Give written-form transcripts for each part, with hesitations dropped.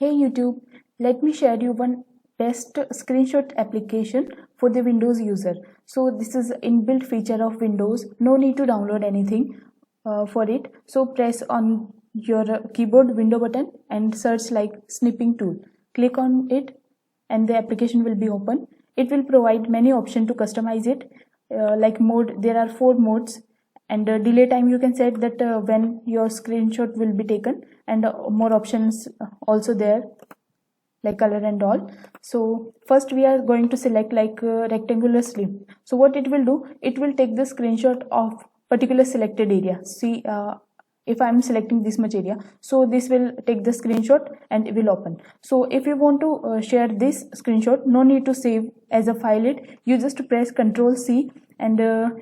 Hey YouTube, let me share you one best screenshot application for the Windows user. So this is inbuilt feature of Windows. No need to download anything for it. So press on your keyboard window button and search like snipping tool. Click on it and the application will be open. It will provide many options to customize it. Like mode, there are 4 modes, and delay time you can set that when your screenshot will be taken, and more options also there, like color and all. So first we are going to select like rectangular snip. So what it will do, it will take the screenshot of particular selected area. See, if I'm selecting this much area, so this will take the screenshot and it will open. So if you want to share this screenshot, no need to save as a file it, you just press Ctrl C, and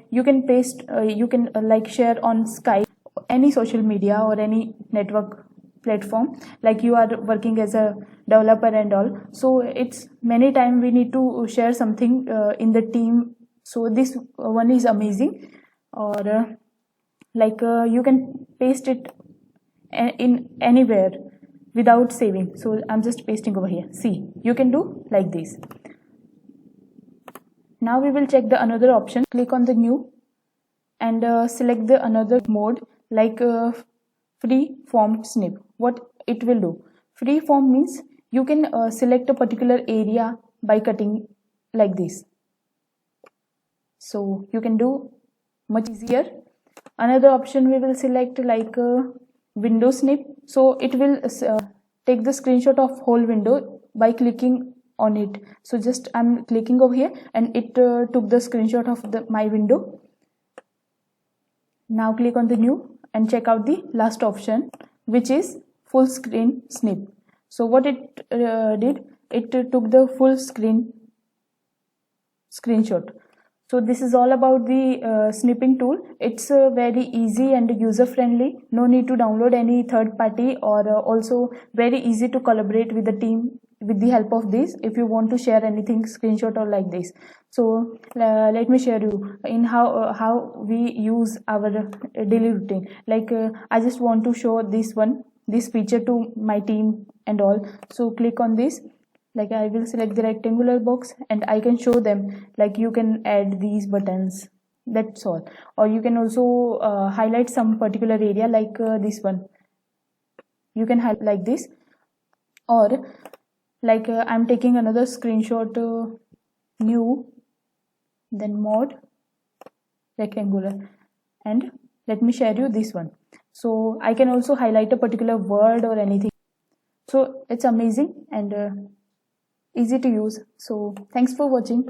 you can paste, you can like share on Skype, any social media or any network platform, like you are working as a developer and all. So it's many time we need to share something in the team. So this one is amazing. Or you can paste it in anywhere without saving. So I'm just pasting over here. See, you can do like this. Now we will check the another option. Click on the new and select the another mode, like free form snip. What it will do, free form means you can select a particular area by cutting like this. So you can do much easier. Another option we will select like window snip. So it will take the screenshot of whole window by clicking on it. So just I'm clicking over here and it took the screenshot of my window. Now click on the new and check out the last option, which is full screen snip. So what it did, it took the full screen screenshot. So this is all about the snipping tool. It's very easy and user friendly. No need to download any third party, or also very easy to collaborate with the team with the help of this if you want to share anything screenshot or like this. So let me share you in how we use our daily routine. Like I just want to show this feature to my team and all. So click on this, like I will select the rectangular box and I can show them, like you can add these buttons, that's all. Or you can also highlight some particular area, like this one you can highlight like this. Or like I'm taking another screenshot, new, then mode, rectangular, and let me share you this one. So I can also highlight a particular word or anything. So it's amazing and easy to use. So thanks for watching.